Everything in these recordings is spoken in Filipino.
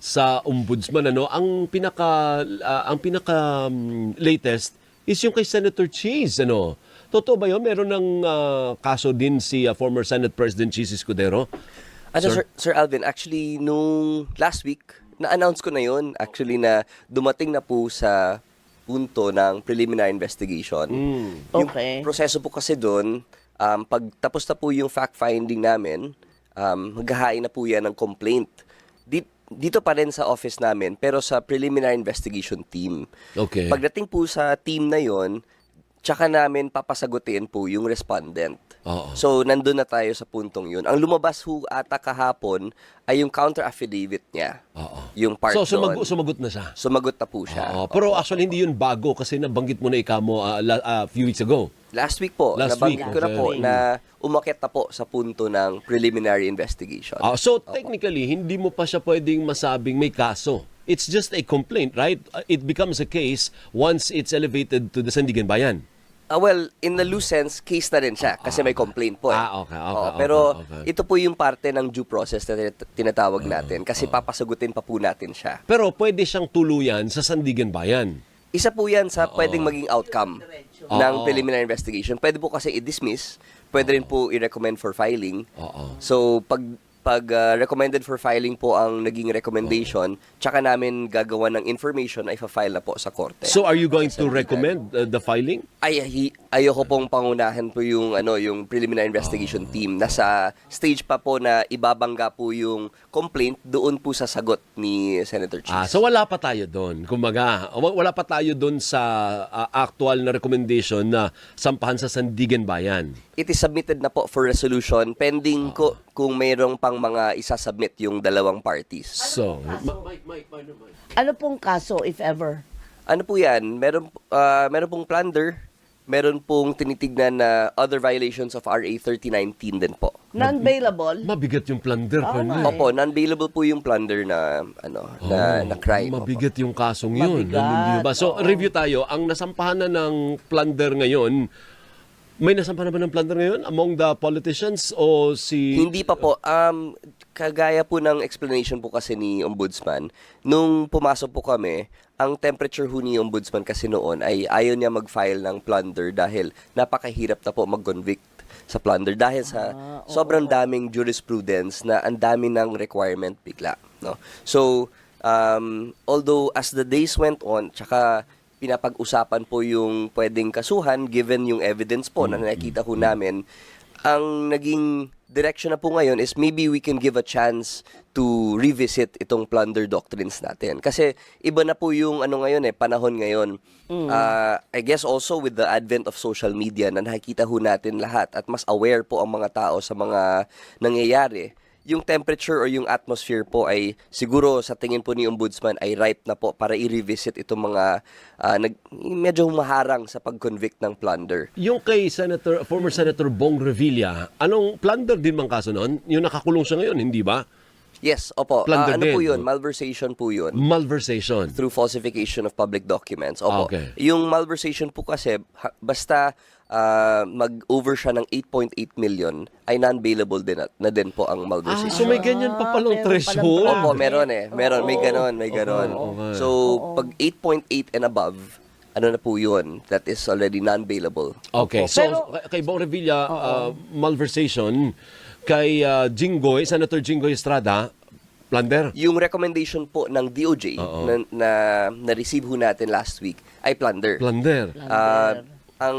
sa ombudsman, ano, ang pinaka latest is yung kay Senator Cheese, ano. Totoo ba 'yon? Meron ng kaso din si former Senate President Cheese Escudero. Sir Alvin, actually, nung last week, na-announce ko na yun, actually, na dumating na po sa punto ng preliminary investigation. Yung Okay. proseso po kasi doon, pag tapos na po yung fact-finding namin, maghahain na po yan ng complaint. Dito pa rin sa office namin, pero sa preliminary investigation team. Okay. Pagdating po sa team na yon, tsaka namin papasagutin po yung respondent. Oo. So, nandun na tayo sa puntong yun. Ang lumabas ho ata kahapon ay yung counter-affidavit niya. Oo. Yung part So, doon. sumagot na siya. Sumagot na po siya. Oo. Pero actually, hindi yun bago kasi nabanggit mo na mo a few weeks ago. Last week po, Last nabanggit week, ko na okay. po na umakyat na po sa punto ng preliminary investigation. So, technically, hindi mo pa siya pwedeng masabing may kaso. It's just a complaint, right? It becomes a case once it's elevated to the Sandigan Bayan. Well, in the loose sense, case na rin siya kasi may complaint po. Okay. Pero okay. ito po yung parte ng due process na tinatawag natin kasi papasagutin pa po natin siya. Pero pwede siyang tuluyan sa Sandigan Bayan. Isa po yan sa pwedeng maging outcome ng Oo. preliminary investigation. Pwede po kasi i-dismiss, pwede rin po i-recommend for filing. Oo. So, pag recommended for filing po ang naging recommendation, tsaka namin gagawa ng information ay fa-file na po sa korte. So, are you going to recommend the filing? Ayoko pong pangunahan po yung yung preliminary investigation team. Nasa stage pa po na ibabangga po yung complaint doon po sa sagot ni Senator Cheese. So wala pa tayo doon. Kumbaga, wala pa tayo doon sa actual na recommendation na sampahan sa Sandigan Bayan. It is submitted na po for resolution pending ko kung mayroong pang mga isasubmit yung dalawang parties. So, Ano pong kaso, if ever? Ano po yan? Meron pong plunder, meron pong tinitignan na other violations of RA 3019 din po. Non-bailable? mabigat yung plunder. Colonel. Opo, non-bailable po yung plunder na na crime. Mabigat yung kasong yun. Mabigat, Hindi ba? So, oo. review tayo. Ang nasampahan na ng plunder ngayon, may nasampahan na ba ng plunder ngayon among the politicians o si... Hindi pa po. Kagaya po ng explanation po kasi ni Ombudsman, nung pumasok po kami, ang temperature ho ni Ombudsman kasi noon ay ayaw niya mag-file ng plunder dahil napakahirap na po mag-convict sa plunder dahil sa sobrang daming jurisprudence na ang dami ng requirement bigla. No? So, although as the days went on, tsaka pinapag-usapan po yung pwedeng kasuhan given yung evidence po na nakita ho namin, ang naging direction na po ngayon is maybe we can give a chance to revisit itong plunder doctrines natin. Kasi iba na po yung panahon ngayon. I guess also with the advent of social media na nakikita ho natin lahat at mas aware po ang mga tao sa mga nangyayari. Yung temperature or yung atmosphere po ay siguro sa tingin po ni Ombudsman ay ripe na po para i-revisit itong mga medyo humaharang sa pag-convict ng plunder. Yung kay former Senator Bong Revilla, anong plunder din mang kaso noon? Yung nakakulong siya ngayon, hindi ba? Yes, opo. Plunder Ano po din, yun? no? Malversation po yun. Malversation. Through falsification of public documents. Opo. Okay. Yung malversation po kasi, basta mag-over siya ng 8.8 million, ay non-bailable din po ang malversation. So may ganyan pa palang meron threshold. palang Opo, meron eh. Meron, may ganon, may ganon. okay. So, pag 8.8 and above, ano na po yun? That is already non-bailable. Okay, so Pero- kay Bong Revilla, malversation, kay Senator Jinggoy Estrada, plunder. Yung recommendation po ng DOJ na receive ho natin last week ay plunder. Plunder. Ang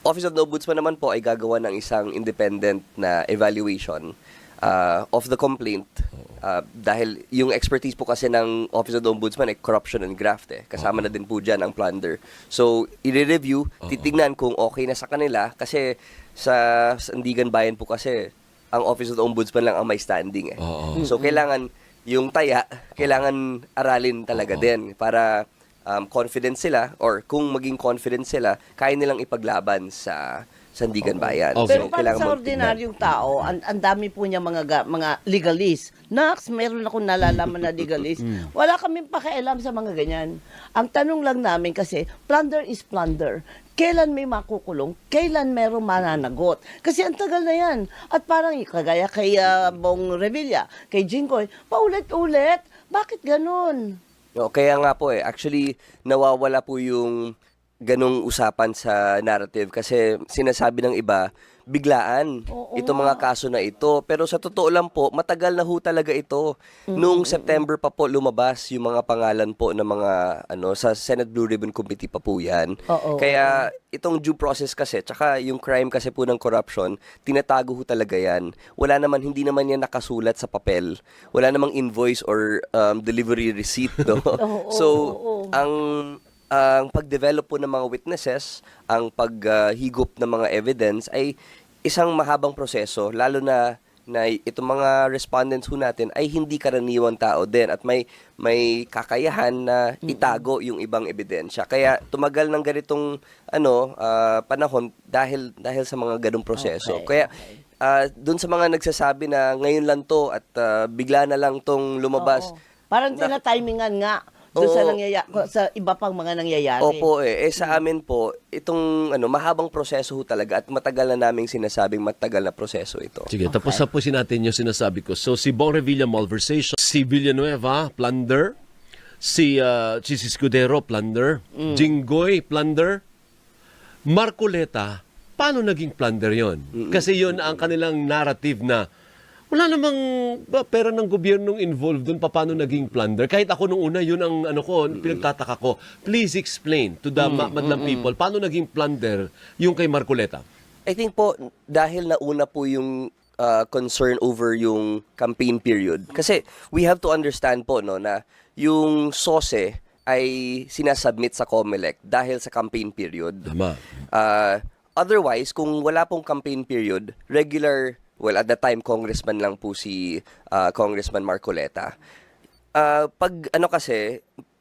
Office of the Ombudsman naman po ay gagawa ng isang independent na evaluation of the complaint dahil yung expertise po kasi ng Office of the Ombudsman ay corruption and graft Kasama na din po dyan ang plunder. So, i-review, titignan kung okay na sa kanila kasi sa Sandigan Bayan po kasi ang Office of the Ombudsman lang ang may standing So, kailangan yung taya, kailangan aralin talaga din para confident sila or kung maging confident sila, kaya nilang ipaglaban sa Sandigan Bayan. Okay. Pero So, para kailangan sa mo ordinaryong tao, ang dami po niya mga legalist. Nax, meron akong nalalaman na legalist. Wala kaming pakialam sa mga ganyan. Ang tanong lang namin kasi, plunder is plunder. Kailan may makukulong? Kailan merong mananagot? Kasi ang tagal na yan. At parang kagaya kay Bong Revilla, kay Jinggoy, paulit-ulit. Bakit ganun? No, kaya nga po actually nawawala po yung ganong usapan sa narrative kasi sinasabi ng iba, biglaan Oo itong mga kaso na ito. Pero sa totoo lang po, matagal na ho talaga ito. Noong September pa po lumabas yung mga pangalan po ng mga sa Senate Blue Ribbon Committee pa po yan. Oo, Kaya itong due process kasi, tsaka yung crime kasi po ng corruption, tinatago ho talaga yan. Hindi naman yan nakasulat sa papel. Wala namang invoice or delivery receipt. No? So, ang pag-develop po ng mga witnesses, ang paghigop ng mga evidence ay isang mahabang proseso, lalo na itong mga respondents ho natin ay hindi karaniwang tao din at may kakayahan na itago yung ibang ebidensya. Kaya tumagal ng ganitong panahon dahil sa mga ganung proseso. Okay, Kaya doon sa mga nagsasabi na ngayon lang to at bigla na lang tong lumabas. Oo. Parang tinatimingan nga doon sa iba pang mga nangyayari. Opo sa amin po, itong mahabang proseso ho talaga at matagal na naming sinasabing matagal na proseso ito. Sige, tapos tapusin natin yung sinasabi ko. So, si Bong Revilla, malversation. Si Villanueva, plunder. Si Escudero, plunder. Jinggoy, plunder. Marcoleta, paano naging plunder yon? Kasi yon ang kanilang narrative na wala namang pera ng gobyernong involved doon, paano naging plunder. Kahit ako nung una, yun ang pinagtataka ko. Please explain to the madlang people, paano naging plunder yung kay Marcoleta? I think po, dahil nauna po yung concern over yung campaign period. Kasi we have to understand po na yung SOSE ay sinasubmit sa COMELEC dahil sa campaign period. Tama. Otherwise, kung wala pong campaign period, at the time, congressman lang po si Congressman Marcoleta.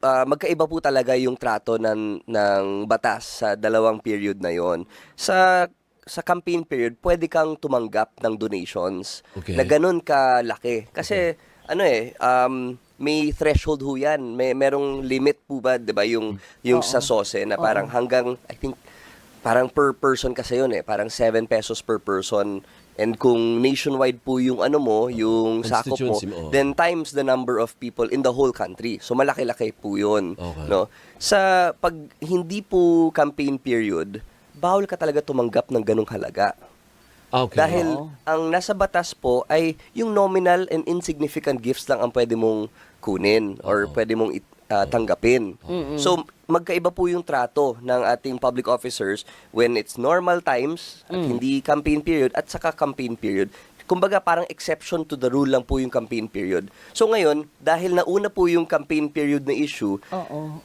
Magkaiba po talaga yung trato ng batas sa dalawang period na yon. Sa campaign period, pwede kang tumanggap ng donations na ganun kalaki. Kasi, may threshold ho yan. Merong limit po ba, di ba, yung sa SOSE na parang hanggang, I think, parang per person kasi yun parang 7 pesos per person. And kung nationwide po yung yung sakop mo, then times the number of people in the whole country. So malaki-laki po yun. Okay. No? Pag hindi po campaign period, bawal ka talaga tumanggap ng ganung halaga. Okay. Dahil ang nasa batas po ay yung nominal and insignificant gifts lang ang pwede mong kunin or pwede mong tanggapin. So, magkaiba po yung trato ng ating public officers when it's normal times at hindi campaign period at saka campaign period. Kumbaga, parang exception to the rule lang po yung campaign period. So ngayon, dahil nauna po yung campaign period na issue,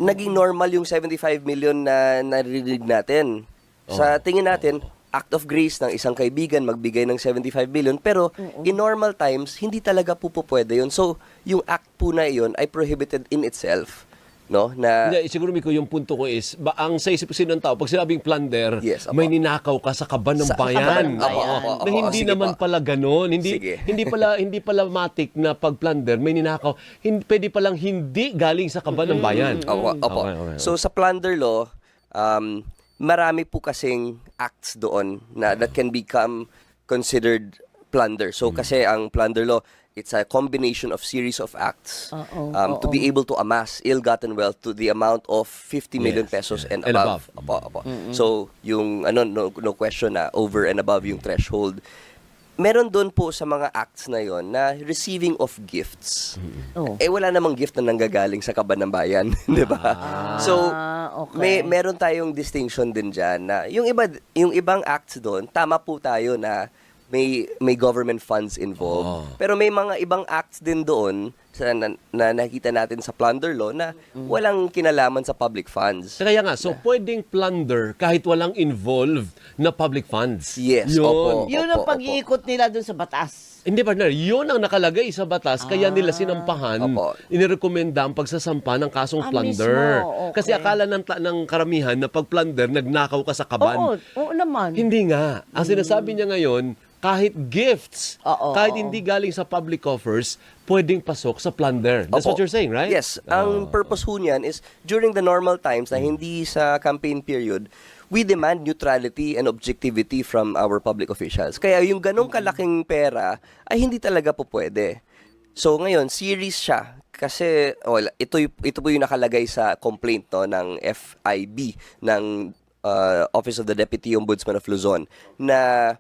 naging normal yung 75 million na narinig natin. Sa tingin natin, act of grace ng isang kaibigan magbigay ng 75 million, pero in normal times, hindi talaga po pwede yun. So, yung act po na yun ay prohibited in itself. No? Na, Hindi, siguro Miko, yung punto ko is, ang sa isip kasi ng tao, pag sinabing plunder, Yes, apo. may ninakaw ka sa kaban ng bayan. Apo. Na hindi Sige naman po. pala ganon. Sige. Hindi pala matik na pag plunder, may ninakaw. Pwede palang hindi galing sa kaban ng bayan. Opo. Okay. So, sa plunder law, marami po kasing acts doon that can become considered plunder. So, kasi ang plunder law, it's a combination of series of acts to be able to amass ill-gotten wealth to the amount of 50 million pesos and above. Opo. So, yung no question na over and above yung threshold. Meron doon po sa mga acts na yon na receiving of gifts. Wala namang gift na nanggagaling sa kaban ng bayan, 'di ba? So, okay. meron tayong distinction din diyan na yung ibang acts doon, tama po tayo na may government funds involved. Pero may mga ibang acts din doon na nakita natin sa plunder law na walang kinalaman sa public funds. Kaya nga, so pwedeng plunder kahit walang involved na public funds. Yes, Yun. opo. Yun ang pag-iikot nila dun sa batas. Hindi, partner, yun ang nakalagay sa batas, kaya nila sinampahan, Opo. inirekomenda ang pagsasampa ng kasong plunder. mismo, okay. Kasi akala ng karamihan na pag plunder, nagnakaw ka sa kaban. Oo naman. Hindi nga. Ang sinasabi niya ngayon, kahit gifts, Oo, kahit oo. hindi galing sa public offers, pwedeng pasok sa plunder. That's Opo. what you're saying, right? Yes. Ang purpose ho niyan is during the normal times na hindi sa campaign period, we demand neutrality and objectivity from our public officials. Kaya yung ganong kalaking pera ay hindi talaga po pwede. So ngayon, series siya. Kasi ito po yung nakalagay sa complaint ng FIB, ng Office of the Deputy Ombudsman of Luzon, na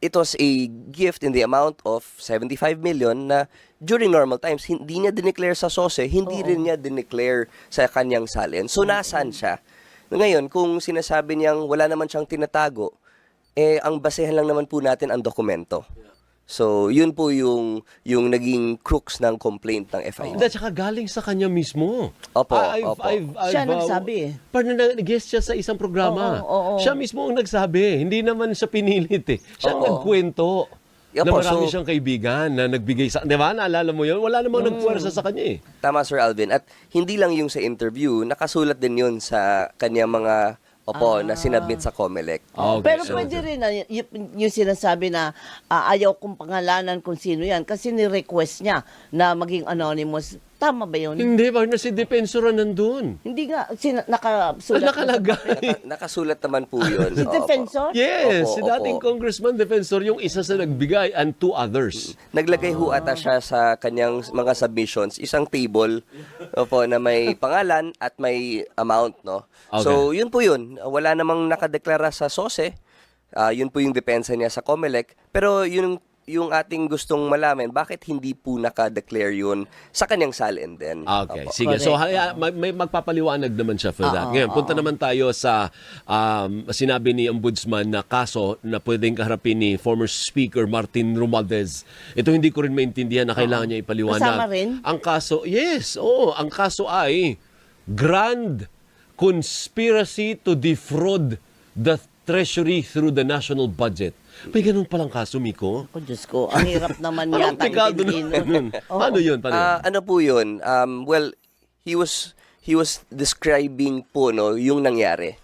it was a gift in the amount of 75 million na during normal times, hindi niya dineclare sa SOSE, hindi rin niya dineclare sa kanyang salin. So, nasaan siya? Ngayon, kung sinasabi niyang wala naman siyang tinatago, ang basehan lang naman po natin ang dokumento. So, yun po yung naging crux ng complaint ng FIB. Hindi, tsaka galing sa kanya mismo. Opo, I've, opo. Siya nagsabi eh. Parang nag-guest siya sa isang programa. Oo. Siya mismo ang nagsabi. Hindi naman siya pinilit eh. Siya ang Oo. nagkwento. Na Opo, marami so- siyang kaibigan na nagbigay sa... Di ba? Naalala mo yun? Wala namang nagpuwersa sa kanya eh. Tama, Sir Alvin. At hindi lang yung sa interview, nakasulat din yun sa kanyang mga na sinabmit sa COMELEC. Okay, Pero so- pwede rin na yung sinasabi na ayaw kong pangalanan kung sino yan kasi ni-request niya na maging anonymous. Tama ba yun? Hindi, partner, si Defensora nandun. Hindi nga, nakasulat. Nakalagay. Nakasulat naman po yun. Si Opo. Defensor? Yes, Opo, si dating opo. Congressman Defensor, yung isa sa nagbigay and two others. Naglagay ho ata siya sa kanyang mga submissions, isang table na may pangalan at may amount, no? Okay. So, yun po yun. Wala namang nakadeklara sa SOSE. Yun po yung depensa niya sa COMELEC. Pero yung ating gustong malaman, bakit hindi po nakadeclare yun sa kanyang salin din. Okay, Opo. sige. So, may magpapaliwanag naman siya for that. Ngayon, punta naman tayo sa sinabi ni Ombudsman na kaso na pwedeng kaharapin ni former Speaker Martin Romualdez. Ito hindi ko rin maintindihan na kailangan niya ipaliwanag. Kasama rin? Ang kaso, yes, ang kaso ay grand conspiracy to defraud the Treasury through the national budget. May ganun palang kaso, Miko? Oh, Diyos ko, ang hirap naman Parang yata pikado intindihin. nun. Paano yun? Paano yun? Ano po yun? Well, he was describing po yung nangyari.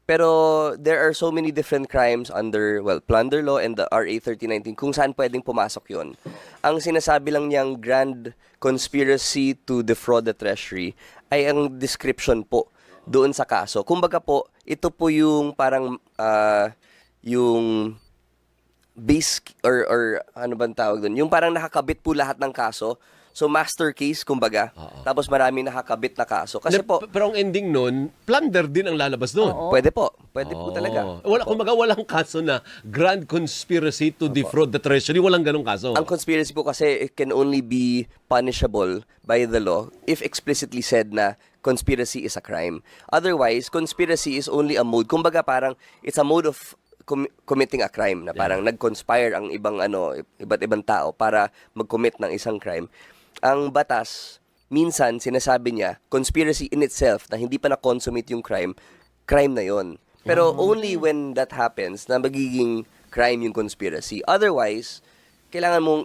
Pero there are so many different crimes under, plunder law and the RA 3019 kung saan pwedeng pumasok yon. Ang sinasabi lang niyang grand conspiracy to defraud the treasury ay ang description po doon sa kaso. Kumbaga po, ito po yung parang yung base or ano bang tawag doon? Yung parang nakakabit po lahat ng kaso. So master case kumbaga. Tapos maraming nakakabit na kaso. Kasi po, Pero ang ending nun, plunder din ang lalabas nun. pwede po. Pwede po talaga. Kumbaga walang kaso na grand conspiracy to defraud the treasury. Walang ganong kaso. Ang conspiracy po kasi it can only be punishable by the law if explicitly said na conspiracy is a crime. Otherwise, conspiracy is only a mode. Kumbaga parang it's a mode of committing a crime na parang nag-conspire ang iba't ibang tao para mag-commit ng isang crime. Ang batas, minsan sinasabi niya, conspiracy in itself na hindi pa na-consummate yung crime na yon. Pero only when that happens na magiging crime yung conspiracy. Otherwise, kailangan mong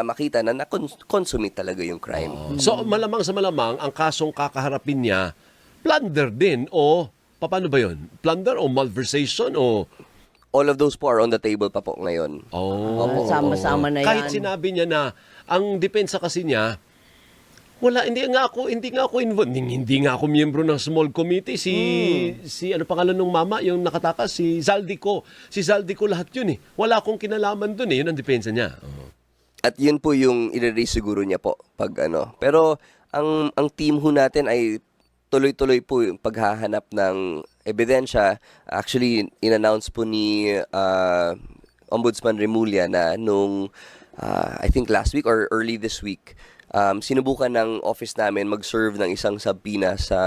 makita na na-consummate talaga yung crime. So malamang sa malamang, ang kasong kakaharapin niya, plunder din o paano ba yun? Plunder o malversation o... All of those po are on the table pa po ngayon. Oh. Sama-sama na yan. Kahit sinabi niya na ang depensa kasi niya, hindi nga ako involved. Hindi nga ako miyembro ng small committee. Si ano pangalan ng mama, yung nakatakas, si Zaldico. Si Zaldico lahat yun eh. Wala akong kinalaman dun eh. Yun ang depensa niya. At yun po yung i-raise siguro niya po pag Pero ang team ho natin ay tuloy-tuloy po yung paghahanap ng ebidensya. Actually, in-announce po ni Ombudsman Remulla na nung I think last week or early this week, sinubukan ng office namin mag-serve ng isang subpoena sa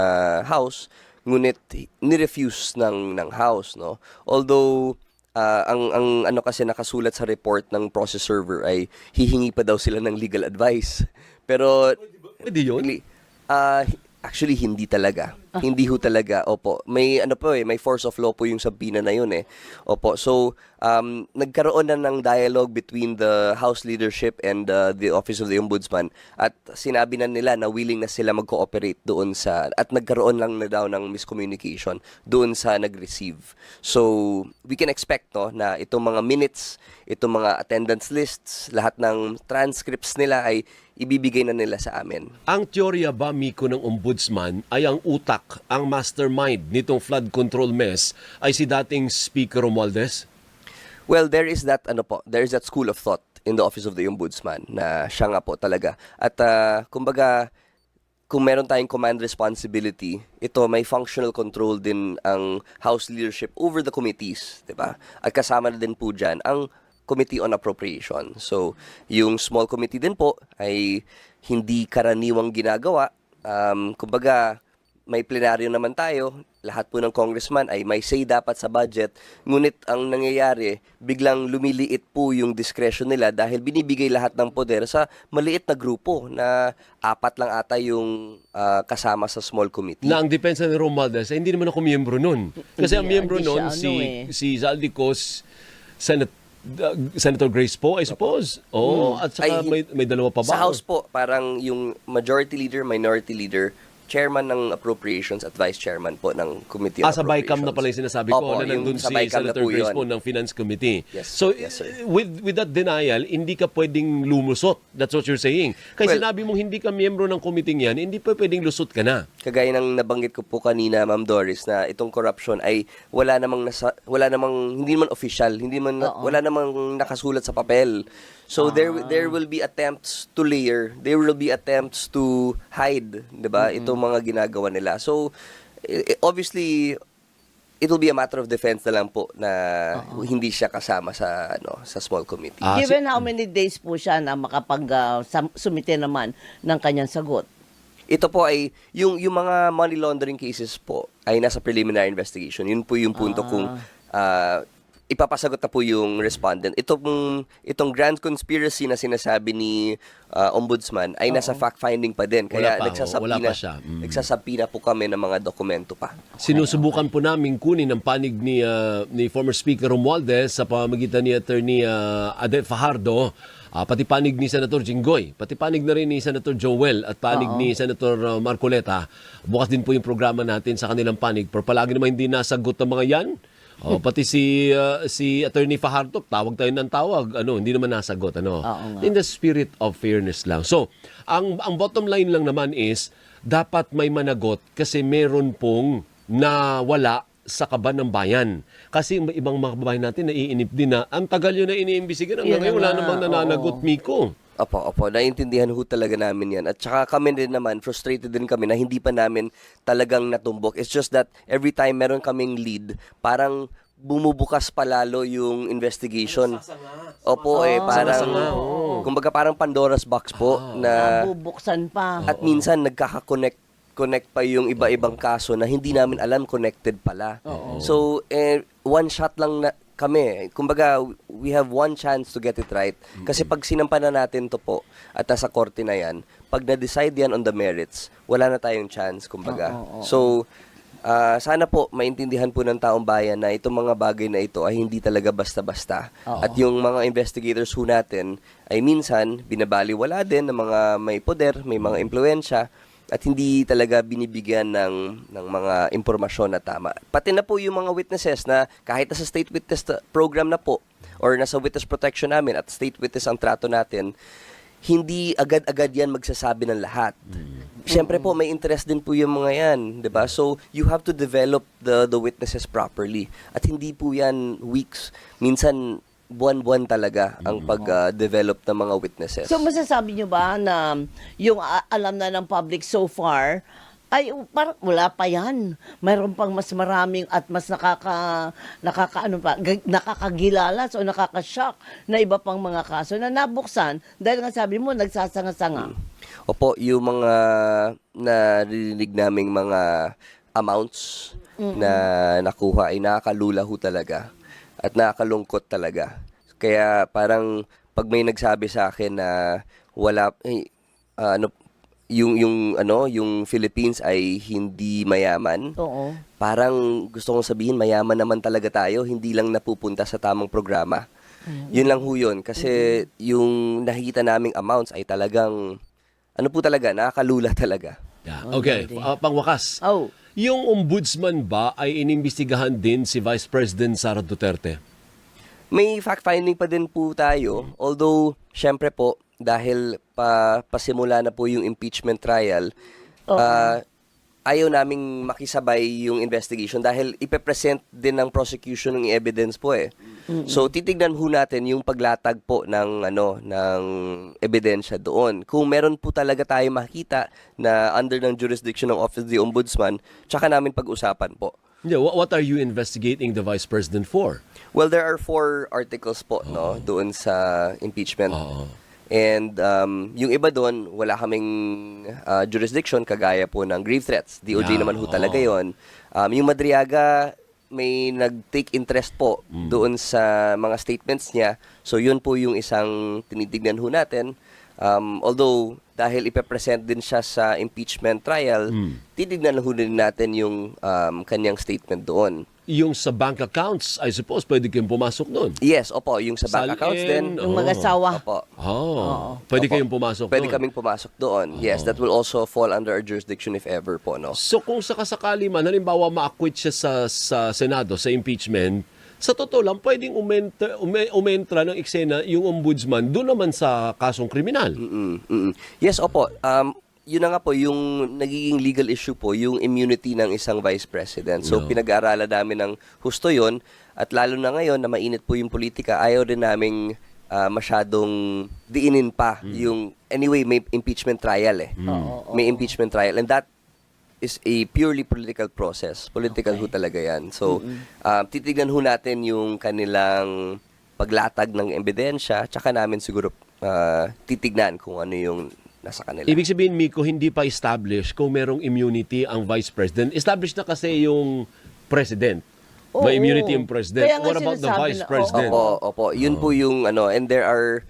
House, ngunit ni-refuse ng House, no? Although ang ano kasi nakasulat sa report ng process server ay hihingi pa daw sila ng legal advice. Pero Pwede yun? actually hindi talaga. Hindi ho talaga. Opo. May ano po may force of law po yung subpoena na yun eh. Opo. So, nagkaroon na ng dialogue between the House leadership and the Office of the Ombudsman at sinabi na nila na willing na sila mag-cooperate doon sa at nagkaroon lang na daw ng miscommunication doon sa nag-receive. So, we can expect no na itong mga minutes, itong mga attendance lists, lahat ng transcripts nila ay ibibigay na nila sa amin. Ang teorya ba, Miko, ng ombudsman ay ang utak, ang mastermind nitong flood control mess ay si dating Speaker Romualdez? Well, there is that school of thought in the Office of the Ombudsman na siya nga po talaga. At kumbaga, kung meron tayong command responsibility, ito may functional control din ang House leadership over the committees, 'di ba? At kasama na din po diyan ang Committee on Appropriation. So, yung small committee din po ay hindi karaniwang ginagawa. Kumbaga, may plenaryo naman tayo. Lahat po ng congressman ay may say dapat sa budget. Ngunit ang nangyayari, biglang lumiliit po yung discretion nila dahil binibigay lahat ng poder sa maliit na grupo na 4 lang ata yung kasama sa small committee. Na ang depensa ni Romualdez ay hindi naman ako miyembro nun. Kasi ang miyembro Hindi nun, siya, si Zaldicos, Senator Grace po, I suppose. Oo, at saka Ay, may dalawa pa ba? Sa House po, parang yung majority leader, minority leader, chairman ng appropriations at vice chairman po ng Committee on Sa Appropriations. BICAM na pala yung sinasabi ko, Opo, na nandun yung sa si BICAM na Senator po Grace yun. po ng Finance Committee. Yes, So, yes, sir. with that denial, hindi ka pwedeng lumusot. That's what you're saying. Kasi Well, sinabi mong hindi ka miyembro ng committee yan, hindi pa pwedeng lusot ka na. Kagaya ng nabanggit ko po kanina, Ma'am Doris, na itong corruption ay wala namang hindi naman official, wala namang nakasulat sa papel. So there will be attempts to layer, there will be attempts to hide, 'di ba? Itong mga ginagawa nila. So obviously it will be a matter of defense na lang po na hindi siya kasama sa sa small committee. Given how many days po siya na sumite naman ng kanyang sagot? Ito po ay yung mga money laundering cases po ay nasa preliminary investigation. Yun po yung punto kung ipapasagot na po yung respondent. Itong grand conspiracy na sinasabi ni Ombudsman ay nasa fact-finding pa din. Kaya Wala pa siya. nagsasabina po kami ng mga dokumento pa. Sinusubukan po namin kunin ang panig ni former Speaker Romualdez sa pamamagitan ni Attorney Ade Fajardo, pati panig ni Senator Jinggoy, pati panig na rin ni Senator Joel at panig ni Senator Marcoleta. Bukas din po yung programa natin sa kanilang panig. Pero palagi naman hindi nasagot ng mga yan. Pati si Attorney Fajardo, tawag tayo ng tawag, hindi naman nasagot, In the spirit of fairness lang. So, ang bottom line lang naman is, dapat may managot kasi meron pong nawala sa kaban ng bayan. Kasi yung ibang mga kababayan natin naiinip din na ang tagal yun na iniimbisigan. Hanggang ngayon wala namang nananagot, Miko. Opo. Naiintindihan ho talaga namin yan. At saka kami din naman, frustrated din kami na hindi pa namin talagang natumbok. It's just that every time meron kaming lead, parang bumubukas palalo yung investigation. Opo, parang, kumbaga parang Pandora's box po na Nabubuksan pa. at minsan nagkaka-connect pa yung iba-ibang kaso na hindi namin alam connected pala. So, one shot lang na kami. Kumbaga, we have one chance to get it right. Kasi pag sinampa na natin to po at nasa korte na yan, pag na-decide yan on the merits, wala na tayong chance, kumbaga. So, sana po maintindihan po ng taong bayan na itong mga bagay na ito ay hindi talaga basta-basta. At yung mga investigators ho natin ay minsan binabaliwala din ng mga may poder, may mga impluensya at hindi talaga binibigyan ng mga impormasyon na tama. Pati na po yung mga witnesses na kahit nasa state witness program na po or nasa witness protection namin at state witness ang trato natin, hindi agad-agad yan magsasabi ng lahat. Siyempre po, may interest din po yung mga yan, di ba? So, you have to develop the witnesses properly. At hindi po yan weeks. Minsan, buwan-buwan talaga ang pag-develop ng mga witnesses. So masasabi nyo ba na yung alam na ng public so far ay parang wala pa yan. Mayroon pang mas maraming at mas nakakagilalas o nakaka-shock na iba pang mga kaso na nabuksan dahil nga sabi mo nagsasanga-sanga. Opo, yung mga narinig naming mga amounts na nakuha ay nakakalula ho talaga. at nakakalungkot talaga. Kaya parang pag may nagsabi sa akin na wala yung Philippines ay hindi mayaman, Oo. parang gusto kong sabihin mayaman naman talaga tayo, hindi lang napupunta sa tamang programa. Yun lang ho yun. Kasi yung nakikita naming amounts ay talagang, nakakalula talaga. Yeah. Oh, Okay, Daddy. pangwakas. Oh. Yung ombudsman ba ay inimbestigahan din si Vice President Sara Duterte? May fact-finding pa din po tayo. Although, syempre po, dahil pasimula na po yung impeachment trial, ayaw naming makisabay yung investigation dahil ipepresent din ng prosecution ng evidence po eh. So titignan ho natin yung paglatag po ng ng ebidensya doon. Kung meron po talaga tayo makita na under ng jurisdiction ng Office of the Ombudsman, tsaka namin pag-usapan po. Yeah, what are you investigating the Vice President for? Well, there are 4 articles po doon sa impeachment. And yung iba doon, wala kaming jurisdiction kagaya po ng grave threats. DOJ Yeah, naman ho talaga yon. Yung Madriaga, may nag-take interest po doon sa mga statements niya. So yun po yung isang tinitignan ho natin. Although dahil ipepresent din siya sa impeachment trial, titignan ho din natin yung kanyang statement doon. Yung sa bank accounts, I suppose, pwede kayong pumasok doon. Yes, opo, yung sa bank accounts din. Yung mag-asawa. Opo. Pwede Opo. kayong pumasok Pwede doon. kaming pumasok doon. Yes, that will also fall under our jurisdiction if ever po, no? So kung sakasakali man, halimbawa ma-acquit siya sa Senado, sa impeachment, sa totoo lang, pwedeng umentra ng eksena yung ombudsman doon naman sa kasong kriminal. Yes, opo. Yun na nga po, yung nagiging legal issue po, yung immunity ng isang vice president. So, pinag-aaralan namin ng husto yun. At lalo na ngayon na mainit po yung politika, ayaw din naming masyadong diinin pa yung... Anyway, may impeachment trial eh. May impeachment trial. And that is a purely political process. Political ho talaga yan. So, titignan ho natin yung kanilang paglatag ng ebidensya, tsaka namin siguro titignan kung ano yung nasa kanila. Ibig sabihin, Miko, hindi pa established kung merong immunity ang Vice President. Established na kasi yung President. May Oo. immunity yung President. Kaya nga What about the sinasabi Vice na- President? Opo. Yun po yung and there are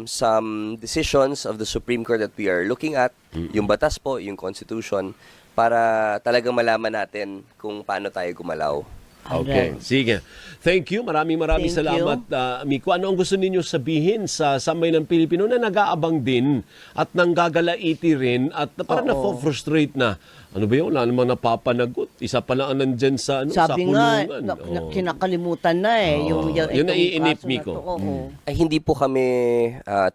some decisions of the Supreme Court that we are looking at, yung batas po, yung Constitution, para talagang malaman natin kung paano tayo gumalaw. Okay, sige. Thank you. Maraming Thank salamat, Miko. Ano ang gusto ninyo sabihin sa sambayan ng Pilipino na nag-aabang din at nanggagalaiti rin at parang na-frustrate na? Ano ba yun? Wala namang napapanagot. Isa pa lang ang nandyan sa, sa Sabi nga, kulungan. kinakalimutan na eh. Yung Yun itong naiinip, kaso na Miko. to. Oo. Ay, hindi po kami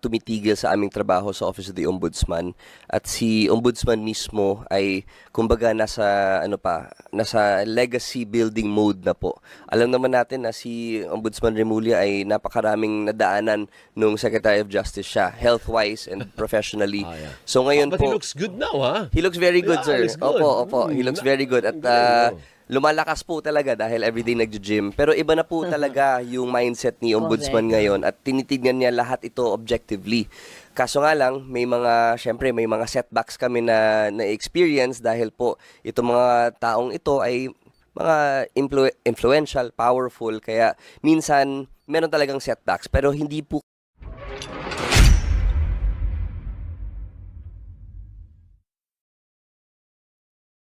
tumitigil sa aming trabaho sa Office of the Ombudsman, at si Ombudsman mismo ay kumbaga nasa nasa legacy building mode na po. Alam naman natin na si Ombudsman Remulla ay napakaraming nadaanan nung Secretary of Justice siya, health-wise and professionally. Yeah. So ngayon But he po, looks good now, ha? he looks very good, Yeah, sir. he's good. Opo. He looks very good. At lumalakas po talaga dahil everyday nagjo-gym. Pero iba na po talaga yung mindset ni Ombudsman Correct. ngayon at tinitignan niya lahat ito objectively. Kaso nga lang, syempre may mga setbacks kami na experience dahil po itong mga taong ito ay mga influential, powerful, kaya minsan meron talagang setbacks pero hindi po